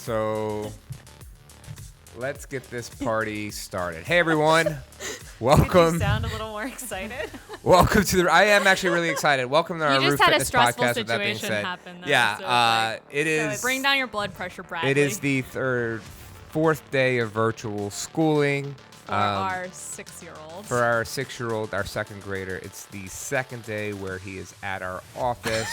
So let's get this party started. Hey, everyone. Welcome. Could you sound a little more excited? Welcome to the. I am actually really excited. Welcome to our You Roof just had a Fitness stressful podcast. With that being situation said, happen. Though, yeah, so it's it is. bring down your blood pressure, Bradley. It is the fourth day of virtual schooling. For our 6-year-old. For our 6-year-old, our second grader, it's the second day where he is at our office.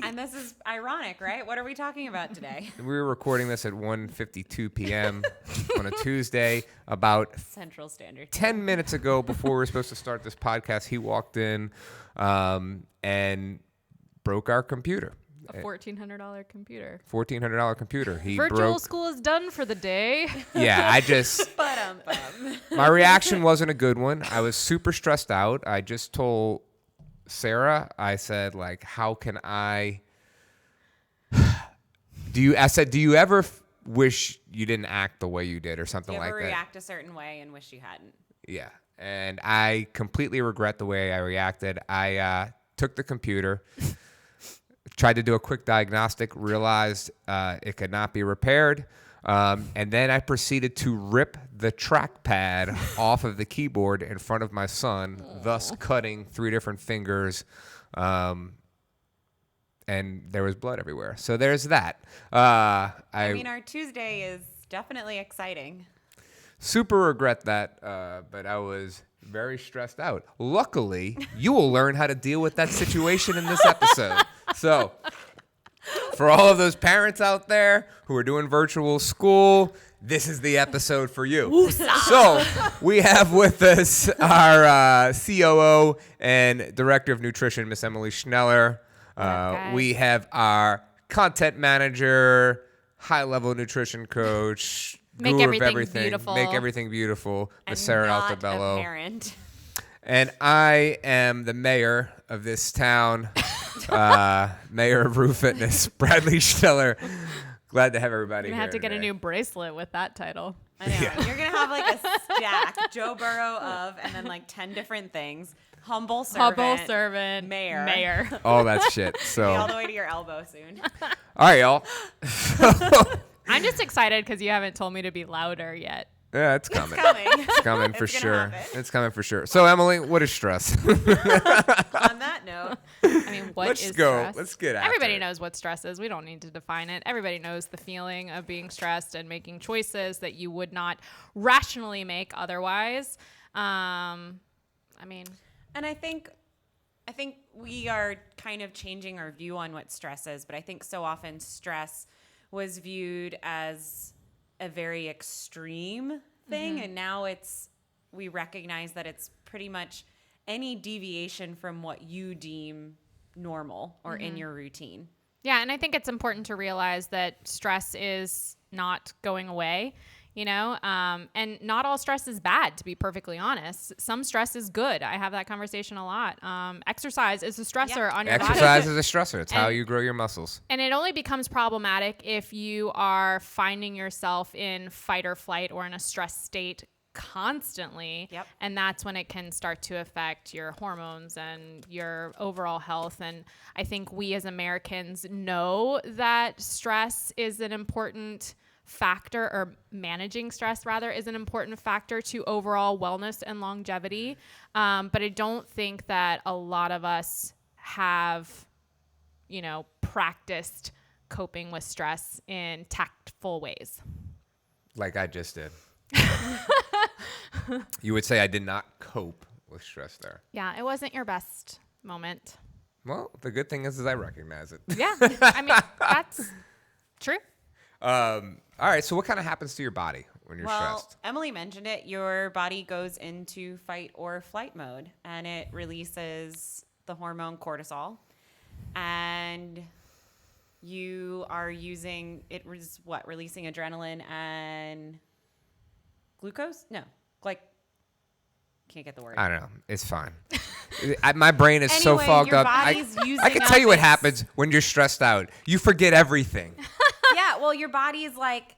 And this is ironic, right? What are we talking about today? We were recording this at 1:52 p.m. on a Tuesday. About Central Standard. 10 minutes ago, before we were supposed to start this podcast, he walked in and broke our computer. A $1,400 computer. $1,400 computer. He Virtual broke. school is done for the day. Yeah, I just. My reaction wasn't a good one. I was super stressed out. I just told Sarah, I said, like, how can I? Do you ever wish you didn't act the way you did or something like that? You ever react a certain way and wish you hadn't? Yeah, and I completely regret the way I reacted. I took the computer. Tried to do a quick diagnostic, realized it could not be repaired, and then I proceeded to rip the trackpad off of the keyboard in front of my son, thus cutting 3 different fingers, and there was blood everywhere. So there's that. I mean, our Tuesday is definitely exciting. Super regret that, but I was very stressed out. Luckily, you will learn how to deal with that situation in this episode. So, for all of those parents out there who are doing virtual school, this is the episode for you. Woosah. So, we have with us our COO and Director of Nutrition, Miss Emily Schneller. We have our content manager, high-level nutrition coach, Make everything beautiful. Make everything beautiful, Miss And Sarah not Altabello. a parent. And I am the mayor of this town, mayor of Roof Fitness, Bradley Schneller. Glad to have everybody You're here going to have to get today. a new bracelet with that title. I know. Yeah. You're going to have like a stack, Joe Burrow of, and then like 10 different things. Humble servant. Mayor. All that shit. So, All the way to your elbow soon. all right, y'all. I'm just excited because you haven't told me to be louder yet. Yeah, it's coming. It's coming for It's gonna sure. happen. It's coming for sure. So, Emily, what is stress? On that note, I mean, what Let's is go. stress? Let's get after Everybody it. knows what stress is. We don't need to define it. Everybody knows the feeling of being stressed and making choices that you would not rationally make otherwise. and I think we are kind of changing our view on what stress is, but I think so often stress was viewed as a very extreme thing, and now we recognize that it's pretty much any deviation from what you deem normal or in your routine. Yeah, and I think it's important to realize that stress is not going away, and not all stress is bad, to be perfectly honest. Some stress is good. I have that conversation a lot. Exercise is a stressor on your body. Exercise is a stressor. It's how you grow your muscles. And it only becomes problematic if you are finding yourself in fight or flight or in a stress state constantly. Yep. And that's when it can start to affect your hormones and your overall health. And I think we as Americans know that stress is an important factor, or managing stress rather is an important factor to overall wellness and longevity. But I don't think that a lot of us have, practiced coping with stress in tactful ways. Like I just did. You would say I did not cope with stress there. Yeah, it wasn't your best moment. Well, the good thing is I recognize it. Yeah, I mean, that's true. All right, so what kind of happens to your body when you're stressed? Emily mentioned it. Your body goes into fight or flight mode, and it releases the hormone cortisol. And you are using it. Releasing adrenaline and glucose? No, can't get the word. I don't know. It's fine. My brain is so Anyway, fogged your up. body's I using can tell you up what its- happens when you're stressed out. You forget everything. Yeah, well, your body is like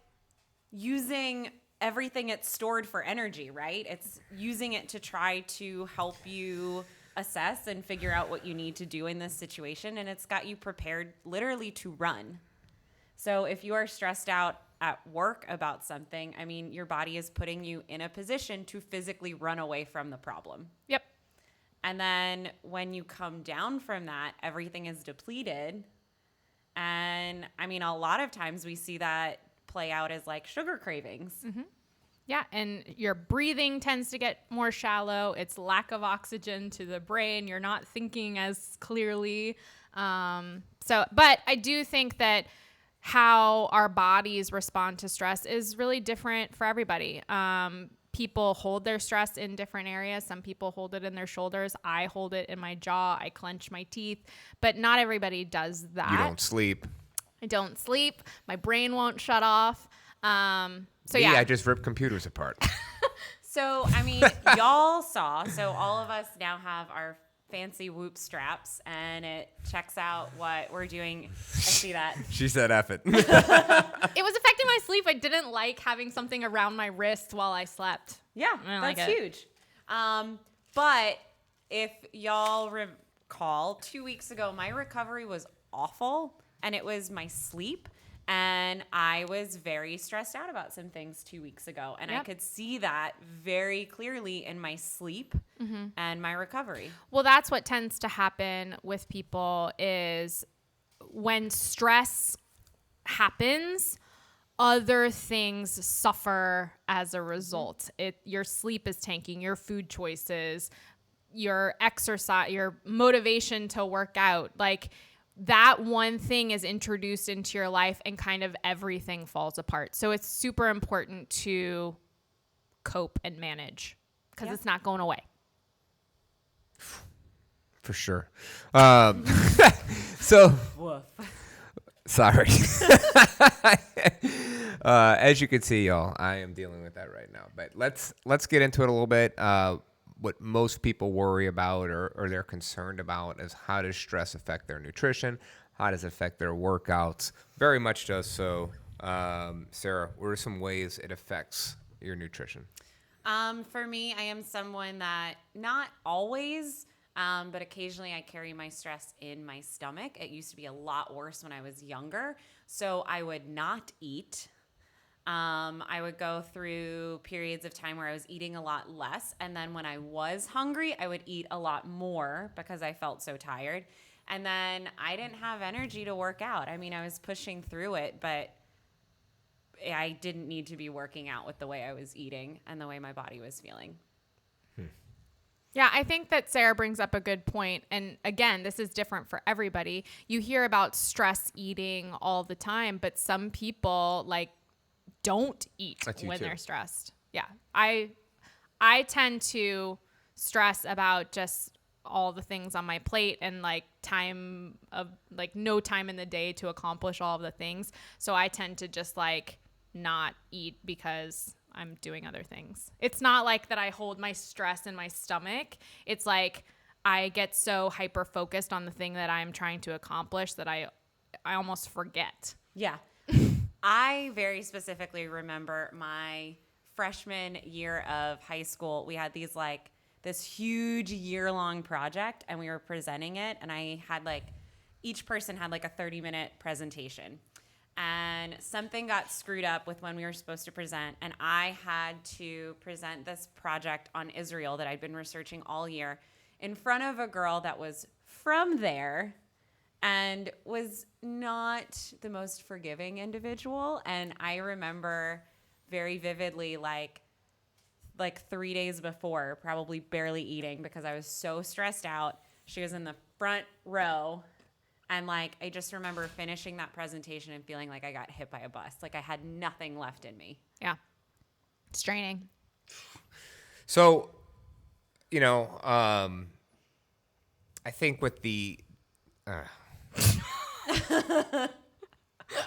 using everything it's stored for energy, right? It's using it to try to help you assess and figure out what you need to do in this situation, and it's got you prepared literally to run. So if you are stressed out at work about something, I mean, your body is putting you in a position to physically run away from the problem. Yep. And then when you come down from that, everything is depleted. And I mean, a lot of times we see that play out as like sugar cravings. Mm-hmm. Yeah, and your breathing tends to get more shallow. It's lack of oxygen to the brain. You're not thinking as clearly. But I do think that how our bodies respond to stress is really different for everybody. People hold their stress in different areas. Some people hold it in their shoulders. I hold it in my jaw. I clench my teeth. But not everybody does that. You don't sleep. I don't sleep. My brain won't shut off. Yeah. I just rip computers apart. So, I mean, y'all saw. So all of us now have our fancy Whoop straps, and it checks out what we're doing. I see that. She said F it. It was affecting my sleep. I didn't like having something around my wrist while I slept. Yeah, that's huge. But if y'all recall, 2 weeks ago, my recovery was awful, and it was my sleep. And I was very stressed out about some things 2 weeks ago. And I could see that very clearly in my sleep and my recovery. Well, that's what tends to happen with people is when stress happens, other things suffer as a result. Your sleep is tanking, your food choices, your exercise, your motivation to work out. Like, that one thing is introduced into your life and kind of everything falls apart. So it's super important to cope and manage because it's not going away. For sure. So, sorry. As you can see, y'all, I am dealing with that right now. But let's get into it a little bit. What most people worry about or they're concerned about is how does stress affect their nutrition? How does it affect their workouts? Very much does so. Sarah, what are some ways it affects your nutrition? For me, I am someone that not always, but occasionally I carry my stress in my stomach. It used to be a lot worse when I was younger. So I would not eat. I would go through periods of time where I was eating a lot less. And then when I was hungry, I would eat a lot more because I felt so tired. And then I didn't have energy to work out. I mean, I was pushing through it, but I didn't need to be working out with the way I was eating and the way my body was feeling. Yeah, I think that Sarah brings up a good point. And again, this is different for everybody. You hear about stress eating all the time, but some people don't eat when they're stressed. Yeah. I tend to stress about just all the things on my plate and no time in the day to accomplish all of the things. So I tend to just not eat because I'm doing other things. It's not like that I hold my stress in my stomach. It's like I get so hyper focused on the thing that I'm trying to accomplish that I almost forget. Yeah. I very specifically remember my freshman year of high school. We had this huge year-long project, and we were presenting it, and I had each person had a 30-minute presentation. And something got screwed up with when we were supposed to present, and I had to present this project on Israel that I'd been researching all year in front of a girl that was from there and was not the most forgiving individual. And I remember very vividly, like 3 days before, probably barely eating because I was so stressed out. She was in the front row. And I just remember finishing that presentation and feeling like I got hit by a bus. I had nothing left in me. Yeah. It's draining. So, I think with the...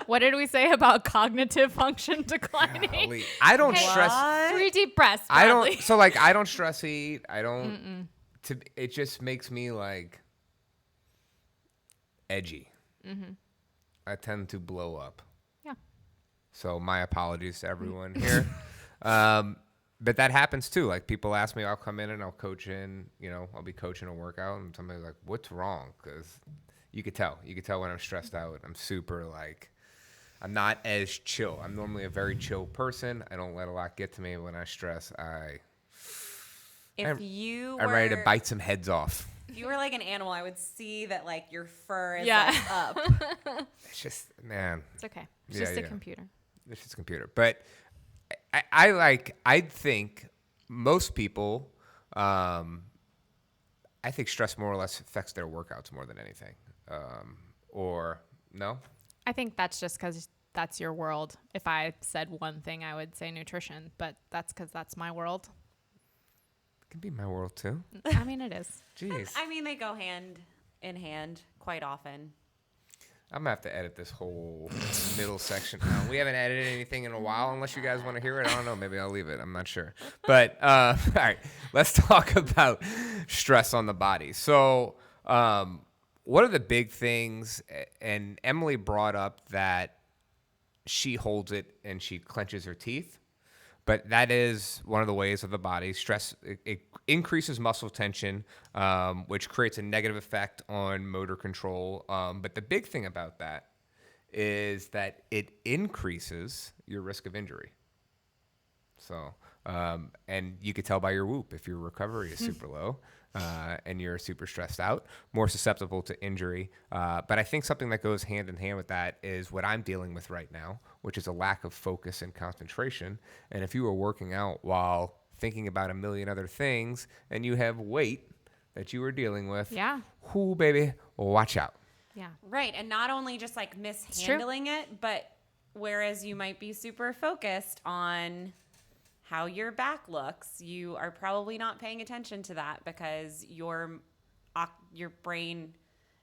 What did we say about cognitive function declining? Golly. I don't stress. 3 deep breaths. I Bradley. don't. So I don't stress eat. I don't. It just makes me edgy. Mm-hmm. I tend to blow up. Yeah. So my apologies to everyone here. But that happens too. People ask me, I'll come in and I'll coach in. I'll be coaching a workout, and somebody's like, "What's wrong?" Because you could tell. You could tell when I'm stressed out. I'm super I'm not as chill. I'm normally a very chill person. I don't let a lot get to me. When I stress, I'm ready to bite some heads off. If you were like an animal, I would see that like your fur is Yeah. like up. It's just, man. It's okay. It's just a computer. It's just a computer. But I think most people, I think stress more or less affects their workouts more than anything. Or no? I think that's just because that's your world. If I said one thing, I would say nutrition, but that's because that's my world. It can be my world too. I mean, it is. Jeez. I mean, they go hand in hand quite often. I'm gonna have to edit this whole middle section out. We haven't edited anything in a while, unless you guys want to hear it. I don't know. Maybe I'll leave it. I'm not sure. But all right, let's talk about stress on the body. So, what are the big things? And Emily brought up that she holds it and she clenches her teeth. But that is one of the ways of the body. Stress, it increases muscle tension, which creates a negative effect on motor control. But the big thing about that is that it increases your risk of injury. So, and you could tell by your whoop if your recovery is super low and you're super stressed out, more susceptible to injury. But I think something that goes hand in hand with that is what I'm dealing with right now, which is a lack of focus and concentration. And if you were working out while thinking about a million other things and you have weight that you were dealing with, whoo, baby, watch out. Yeah. Right. And not only just like mishandling it, but whereas you might be super focused on how your back looks, you are probably not paying attention to that because your brain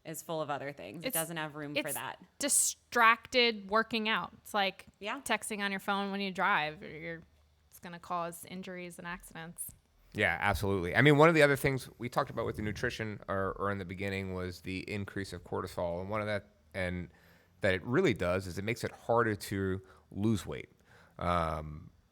is full of other things. It doesn't have room for that. Distracted working out. It's like Yeah. texting on your phone when you drive. It's going to cause injuries and accidents. Yeah, absolutely. I mean, one of the other things we talked about with the nutrition or in the beginning was the increase of cortisol. And one of that, and that it really does, is it makes it harder to lose weight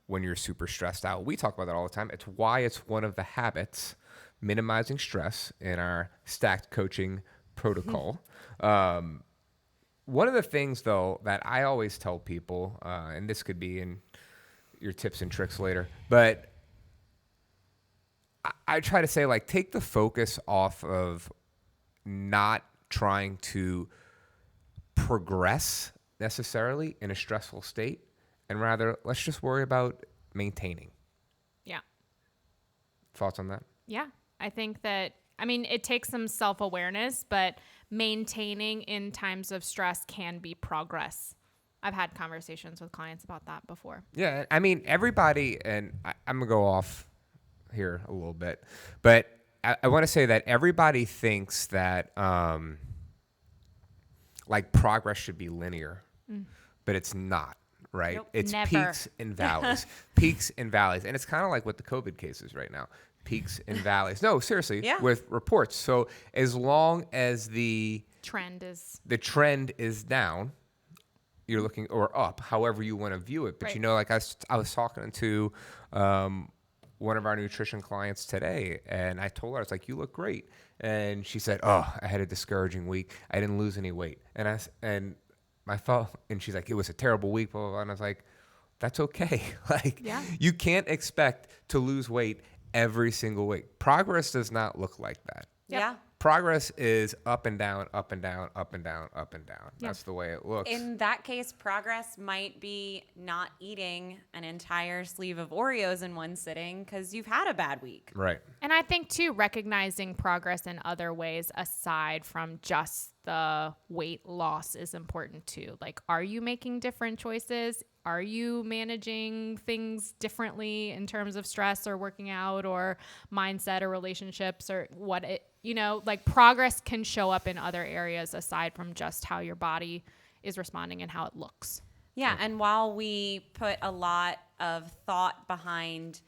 when you're super stressed out. We talk about that all the time. It's why it's one of the habits, minimizing stress, in our stacked coaching protocol. One of the things, though, that I always tell people, and this could be in your tips and tricks later, but I try to say, like, take the focus off of not trying to progress necessarily in a stressful state, and rather, let's just worry about maintaining. Yeah. Thoughts on that? Yeah. I think that, I mean, it takes some self-awareness, but maintaining in times of stress can be progress. I've had conversations with clients about that before. Yeah. I mean, everybody, and I'm going to go off here a little bit, but I want to say that everybody thinks that like progress should be linear, but it's not, right? Nope, it's never. peaks and valleys, peaks and valleys. And it's kind of like with the COVID cases right now, peaks and valleys. No, seriously, with reports. So as long as the trend is down, you're looking, or up, however you want to view it. But right. you know, like I was talking to one of our nutrition clients today, and I told her, I was like, you look great. And she said, oh, I had a discouraging week. I didn't lose any weight. And she's like, it was a terrible week, blah, blah, blah. And I was like, that's okay. Like, you can't expect to lose weight every single week. Progress does not look like that. Yep. Yeah. Progress is up and down, up and down, up and down, up and down. Yeah. That's the way it looks. In that case, progress might be not eating an entire sleeve of Oreos in one sitting because you've had a bad week. Right. And I think, too, recognizing progress in other ways aside from just the weight loss is important, too. Like, are you making different choices? Are you managing things differently in terms of stress or working out or mindset or relationships or like progress can show up in other areas aside from just how your body is responding and how it looks. Yeah. And while we put a lot of thought behind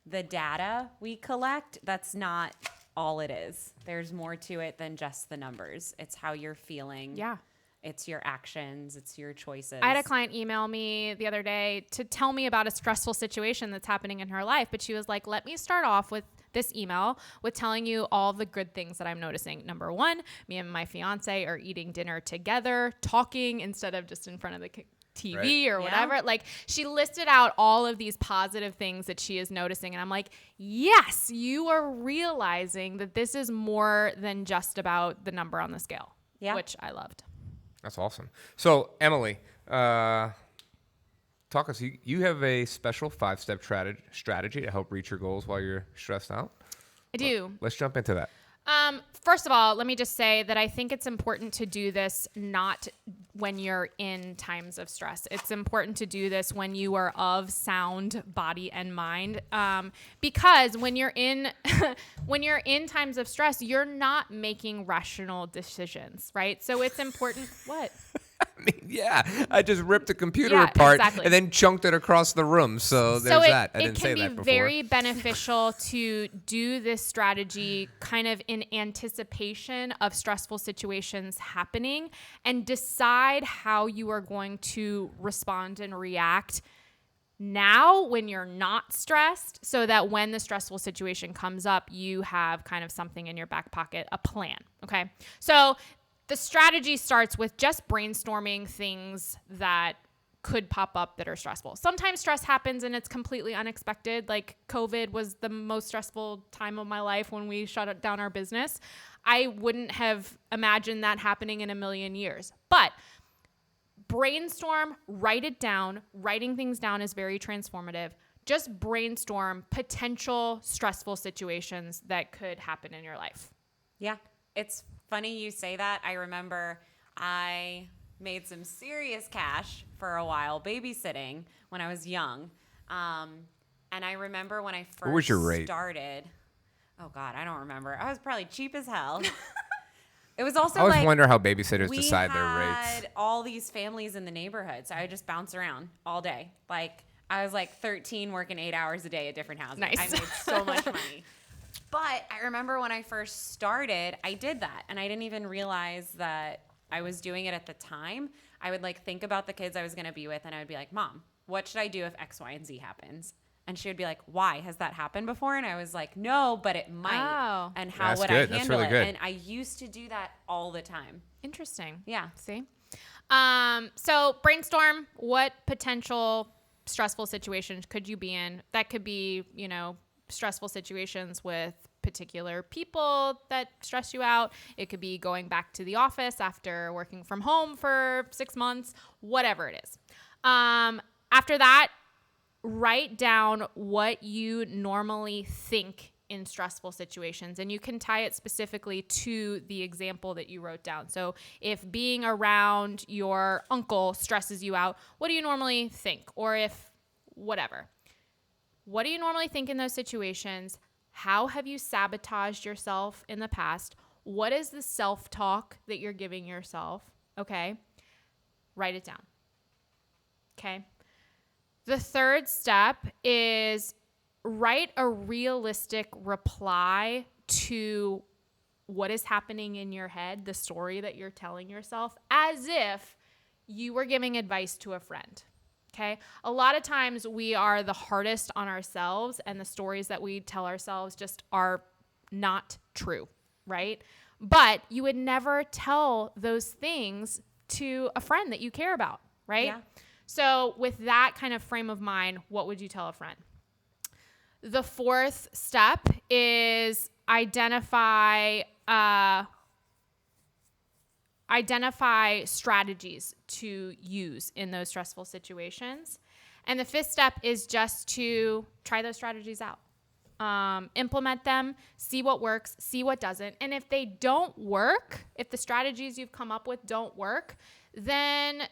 the data we collect, that's not all it is. There's more to it than just the numbers. It's how you're feeling. Yeah. It's your actions. It's your choices. I had a client email me the other day to tell me about a stressful situation that's happening in her life. But she was like, let me start off with this email with telling you all the good things that I'm noticing. Number one, me and my fiance are eating dinner together, talking instead of just in front of the TV or whatever. Like, she listed out all of these positive things that she is noticing. And I'm like, yes, you are realizing that this is more than just about the number on the scale, which I loved. That's awesome. So, Emily, talk us. You have a special 5-step strategy to help reach your goals while you're stressed out. I do. Let's jump into that. First of all, let me just say that I think it's important to do this not when you're in times of stress. It's important to do this when you are of sound body and mind, because when you're in times of stress, you're not making rational decisions, right? So it's important. What? I mean, I just ripped the computer apart and then chunked it across the room. So there's that. I didn't say that before. It can be very beneficial to do this strategy kind of in anticipation of stressful situations happening and decide how you are going to respond and react now when you're not stressed, so that when the stressful situation comes up, you have kind of something in your back pocket, a plan. Okay. So the strategy starts with just brainstorming things that could pop up that are stressful. Sometimes stress happens and it's completely unexpected. Like COVID was the most stressful time of my life when we shut down our business. I wouldn't have imagined that happening in a million years. But brainstorm, write it down. Writing things down is very transformative. Just brainstorm potential stressful situations that could happen in your life. Yeah, it's funny you say that. I remember I made some serious cash for a while babysitting when I was young. And I remember when I first what was your rate? Started. Oh, God, I don't remember. I was probably cheap as hell. It was also I always wonder how babysitters decide their rates. We had all these families in the neighborhood, so I would just bounce around all day. Like, I was like 13 working 8 hours a day at different houses. Nice. I made so much money. But I remember when I first started, I did that. And I didn't even realize that I was doing it at the time. I would like think about the kids I was going to be with, and I would be like, Mom, what should I do if X, Y, and Z happens? And she would be like, why? Has that happened before? And I was like, no, but it might. Oh. And how That's would good. I handle That's really it? good. And I used to do that all the time. Interesting. Yeah. See? So brainstorm what potential stressful situations could you be in. That could be, stressful situations with particular people that stress you out. It could be going back to the office after working from home for 6 months, whatever it is. After that, write down what you normally think in stressful situations, and you can tie it specifically to the example that you wrote down. So if being around your uncle stresses you out, what do you normally think? Or if whatever. What do you normally think in those situations? How have you sabotaged yourself in the past? What is the self-talk that you're giving yourself? Okay. Write it down. Okay. The third step is write a realistic reply to what is happening in your head, the story that you're telling yourself, as if you were giving advice to a friend. Okay. A lot of times we are the hardest on ourselves, and the stories that we tell ourselves just are not true, right? But you would never tell those things to a friend that you care about, right? Yeah. So with that kind of frame of mind, what would you tell a friend? The fourth step is identify strategies to use in those stressful situations. And the fifth step is just to try those strategies out. Implement them, see what works, see what doesn't. And if they don't work, if the strategies you've come up with don't work, then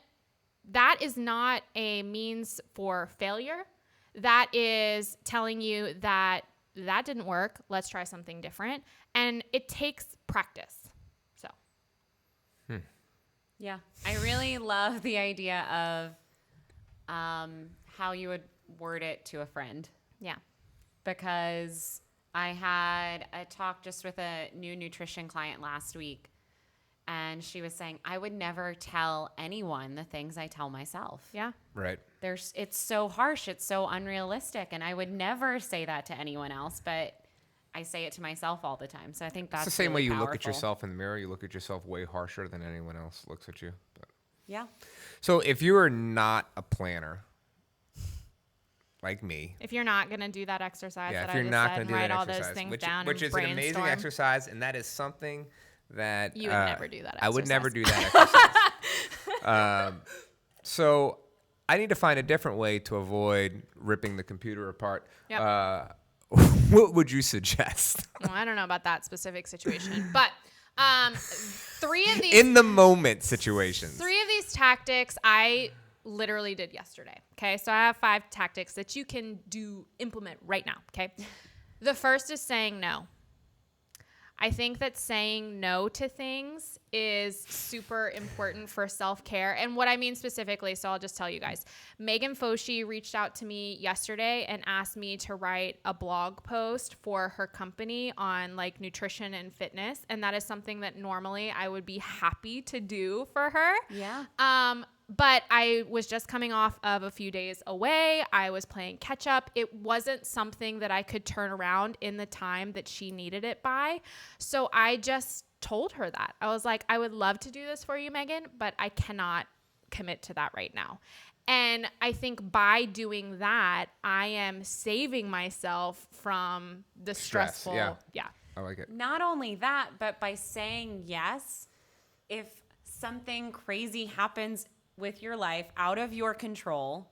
that is not a means for failure. That is telling you that didn't work. Let's try something different. And it takes practice. So. Yeah. I really love the idea of how you would word it to a friend. Yeah. Because I had a talk just with a new nutrition client last week, and she was saying, I would never tell anyone the things I tell myself. Yeah. Right. It's so harsh. It's so unrealistic. And I would never say that to anyone else, but I say it to myself all the time. So I think that's It's the same really way you look at powerful. yourself in the mirror. You look at yourself way harsher than anyone else looks at you. But Yeah. So if you are not a planner, like me. If you're not going to do that exercise Yeah, that if you're I just not said going and to do write that all those exercise, things down which and is an amazing brainstorm. exercise, and that is something that You would never do that exercise. I would never do that exercise. So I need to find a different way to avoid ripping the computer apart. Yep. What would you suggest? Well, I don't know about that specific situation, but three of these In the moment situations. 3 of these tactics I literally did yesterday. Okay, so I have 5 tactics that you can implement right now. Okay, the first is saying no. I think that saying no to things is super important for self-care. And what I mean specifically, so I'll just tell you guys. Megan Foshi reached out to me yesterday and asked me to write a blog post for her company on like nutrition and fitness. And that is something that normally I would be happy to do for her. Yeah. But I was just coming off of a few days away. I was playing catch up. It wasn't something that I could turn around in the time that she needed it by. So I just told her that. I was like, I would love to do this for you, Megan, but I cannot commit to that right now. And I think by doing that, I am saving myself from the stressful. Yeah. I like it. Not only that, but by saying yes, if something crazy happens with your life out of your control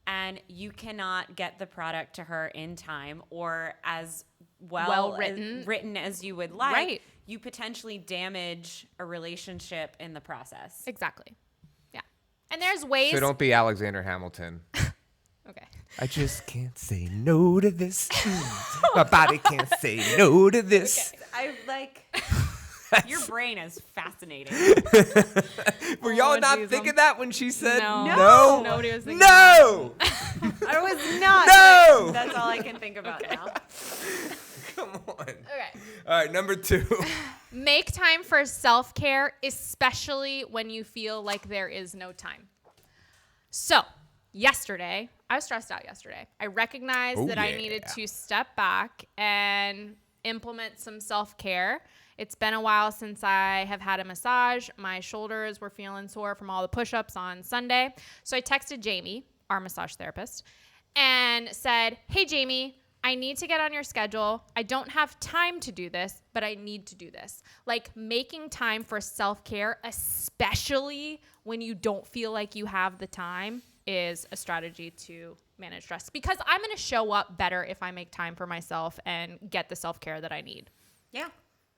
and you cannot get the product to her in time or as well written as you would like, right, you potentially damage a relationship in the process. Exactly. Yeah. And there's ways. So don't be Alexander Hamilton. Okay. I just can't say no to this. My body can't say no to this. Okay. I like... Your brain is fascinating. Were y'all not thinking that when she said no? Nobody was thinking no. I was not. No. That's all I can think about now. Come on. Okay. All right, number 2. Make time for self-care, especially when you feel like there is no time. So, yesterday, I was stressed out yesterday. I recognized that I needed to step back and implement some self-care. It's been a while since I have had a massage. My shoulders were feeling sore from all the push-ups on Sunday. So I texted Jamie, our massage therapist, and said, hey, Jamie, I need to get on your schedule. I don't have time to do this, but I need to do this. Like making time for self-care, especially when you don't feel like you have the time, is a strategy to manage stress. Because I'm going to show up better if I make time for myself and get the self-care that I need. Yeah.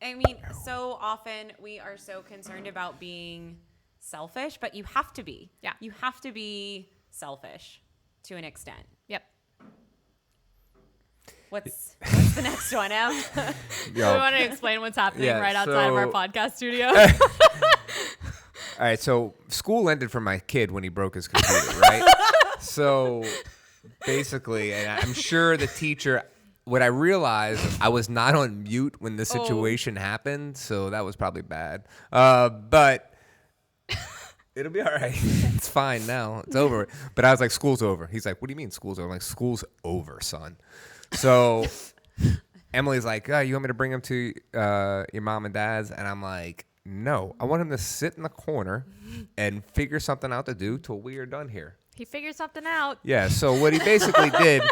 I mean, so often we are so concerned about being selfish, but you have to be. Yeah. You have to be selfish to an extent. Yep. What's the next one, Em? Do we want to explain what's happening right outside of our podcast studio? All right, so school ended for my kid when he broke his computer, right? So basically, and I'm sure the teacher... What I realized, I was not on mute when the situation happened, so that was probably bad. But it'll be all right. It's fine now. It's over. But I was like, school's over. He's like, what do you mean school's over? I'm like, school's over, son. So Emily's like, oh, you want me to bring him to your mom and dad's? And I'm like, no. I want him to sit in the corner and figure something out to do till we are done here. He figured something out. Yeah, so what he basically did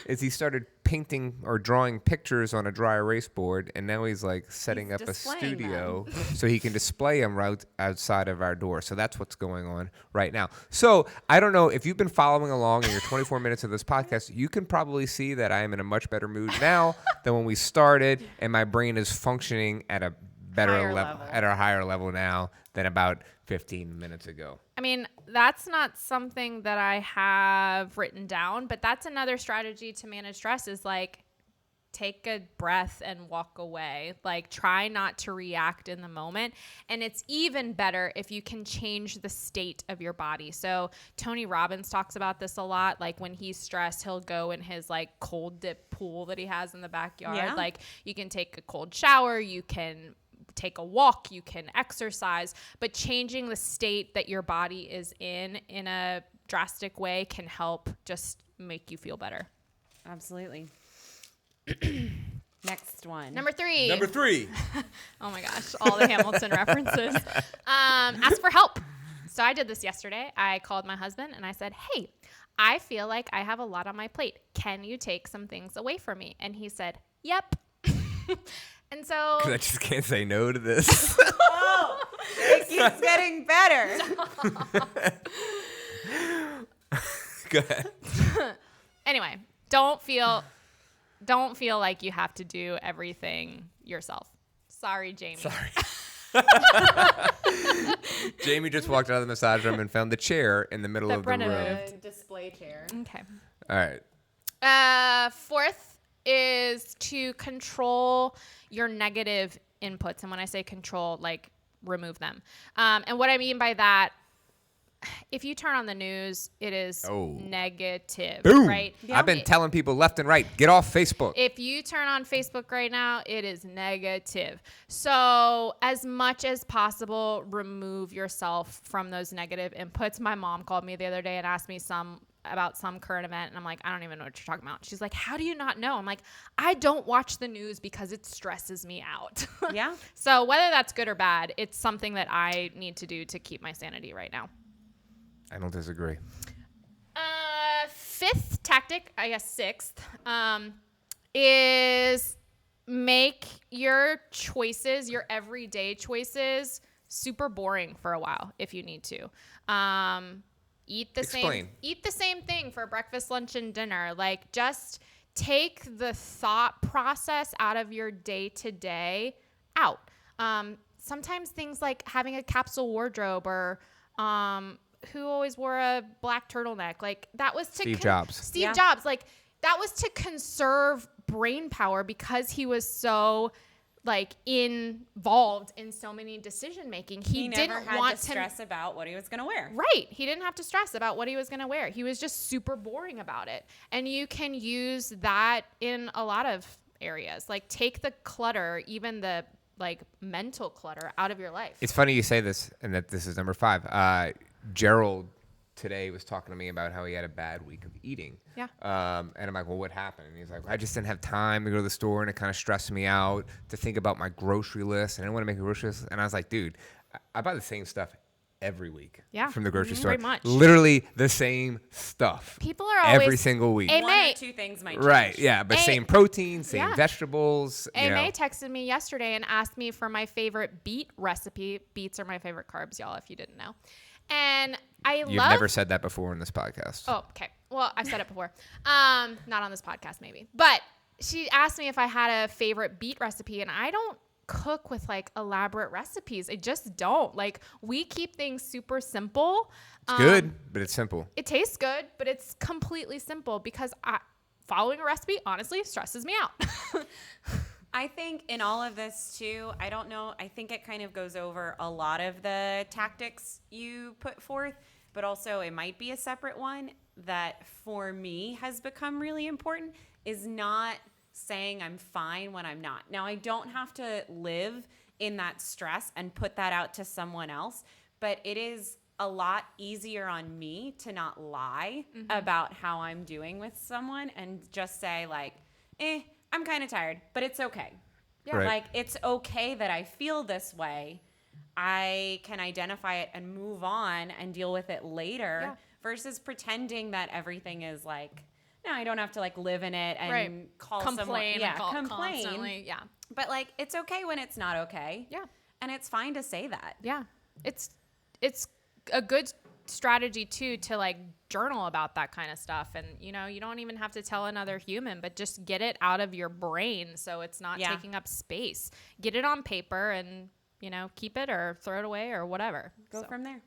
is he started painting or drawing pictures on a dry erase board, and now he's like setting up a studio so he can display them right outside of our door. So that's what's going on right now. So I don't know if you've been following along in your 24 minutes of this podcast, you can probably see that I am in a much better mood now than when we started, and my brain is functioning at a better level, at a higher level now than about 15 minutes ago. I mean, that's not something that I have written down, but that's another strategy to manage stress is like take a breath and walk away. Like try not to react in the moment. And it's even better if you can change the state of your body. So Tony Robbins talks about this a lot. Like when he's stressed, he'll go in his like cold dip pool that he has in the backyard. Yeah. Like you can take a cold shower, you can take a walk, you can exercise, but changing the state that your body is in a drastic way can help just make you feel better. Absolutely. Next one. Number 3. Number 3. Oh my gosh, all the Hamilton references. Ask for help. So I did this yesterday. I called my husband and I said, hey, I feel like I have a lot on my plate. Can you take some things away from me? And he said, yep. And so Because I just can't say no to this. Oh, it keeps getting better. Go ahead. Anyway, don't feel like you have to do everything yourself. Sorry, Jamie. Sorry. Jamie just walked out of the massage room and found the chair in the middle of the room. The display chair. Okay. All right. Fourth is to control your negative inputs. And when I say control, like remove them. And what I mean by that, if you turn on the news, it is negative, Boom. right? Yeah. I've been telling people left and right, get off Facebook. If you turn on Facebook right now, it is negative. So as much as possible, remove yourself from those negative inputs. My mom called me the other day and asked me about some current event, and I'm like, I don't even know what you're talking about. She's like, how do you not know? I'm like, I don't watch the news because it stresses me out. Yeah. So whether that's good or bad, it's something that I need to do to keep my sanity right now. I don't disagree. Fifth tactic, I guess sixth, is make your choices, your everyday choices, super boring for a while if you need to. Eat the same thing for breakfast, lunch, and dinner. Like, just take the thought process out of your day-to-day out. Sometimes things like having a capsule wardrobe or who always wore a black turtleneck, like that was to Steve Jobs. Steve Jobs, like that was to conserve brain power because he was so like involved in so many decision making. He never didn't had want to stress about what he was going to wear. Right. He didn't have to stress about what he was going to wear. He was just super boring about it. And you can use that in a lot of areas. Like, take the clutter, even the like mental clutter, out of your life. It's funny you say this, and that this is number 5. Gerald today was talking to me about how he had a bad week of eating. Yeah. And I'm like, well, what happened? And he's like, I just didn't have time to go to the store, and it kind of stressed me out to think about my grocery list. And I didn't want to make a grocery list. And I was like, dude, I buy the same stuff every week. Yeah. From the grocery store. Pretty much. Literally the same stuff. People are always every single week. One or two things might change. Right. Yeah. But same protein, same Yeah. vegetables. May texted me yesterday and asked me for my favorite beet recipe. Beets are my favorite carbs, y'all, if you didn't know. And You've never said that before in this podcast. Oh, okay. Well, I've said it before. Not on this podcast, maybe. But she asked me if I had a favorite beet recipe, and I don't cook with like elaborate recipes. I just don't. Like, we keep things super simple. It's good, but it's simple. It tastes good, but it's completely simple because following a recipe, honestly, stresses me out. I think in all of this too, I don't know, I think it kind of goes over a lot of the tactics you put forth, but also it might be a separate one that for me has become really important, is not saying I'm fine when I'm not. Now, I don't have to live in that stress and put that out to someone else, but it is a lot easier on me to not lie about how I'm doing with someone and just say like, I'm kind of tired, but it's okay. Yeah. Right. Like, it's okay that I feel this way. I can identify it and move on and deal with it later versus pretending that everything is like, no, I don't have to like live in it and call someone. Complain. Complain. Yeah. But like, it's okay when it's not okay. Yeah. And it's fine to say that. Yeah. It's a good strategy too to like journal about that kind of stuff, and you don't even have to tell another human, but just get it out of your brain so it's not taking up space. Get it on paper and keep it or throw it away or whatever. Go from there.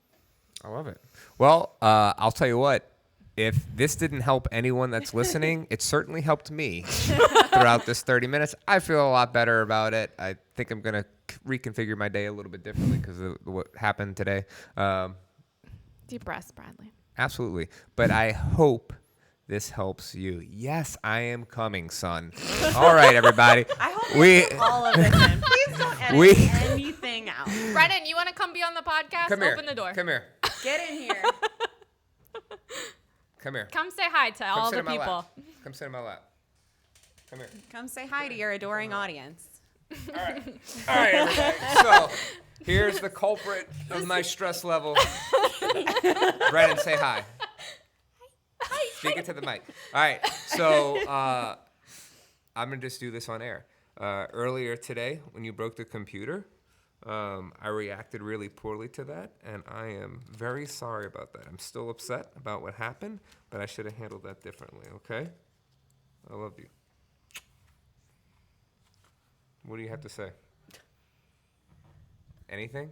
I love it. Well, I'll tell you what. If this didn't help anyone that's listening, it certainly helped me throughout this 30 minutes. I feel a lot better about it. I think I'm going to reconfigure my day a little bit differently because of what happened today. Deep breaths, Bradley. Absolutely. But I hope this helps you. Yes, I am coming, son. All right, everybody. I hope we all of this in. Please don't edit anything out. Brennan, you want to come be on the podcast? Come here. Open the door. Come here. Get in here. Come here. Come say hi to all sit the in my people. lap. Come sit in my lap. Come here. Come say hi to your adoring audience. All right. All right, everybody. So Here's the culprit of my stress level. Brennan, say hi. Speak it to the mic. All right, so I'm going to just do this on air. Earlier today, when you broke the computer, I reacted really poorly to that, and I am very sorry about that. I'm still upset about what happened, but I should have handled that differently, okay? I love you. What do you have to say? Anything?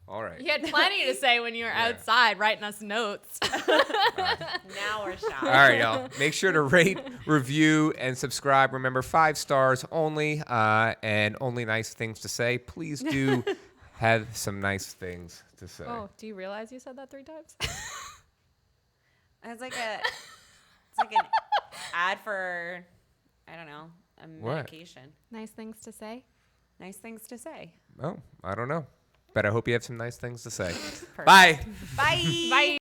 All right. You had plenty to say when you were outside writing us notes. Now we're shocked. All right, y'all. Make sure to rate, review, and subscribe. Remember, 5 stars only, and only nice things to say. Please do have some nice things to say. Oh, do you realize you said that 3 times? It's like an ad for, I don't know, a medication. Nice things to say? Nice things to say. Oh, I don't know. But I hope you have some nice things to say. Perfect. Bye. Bye. Bye.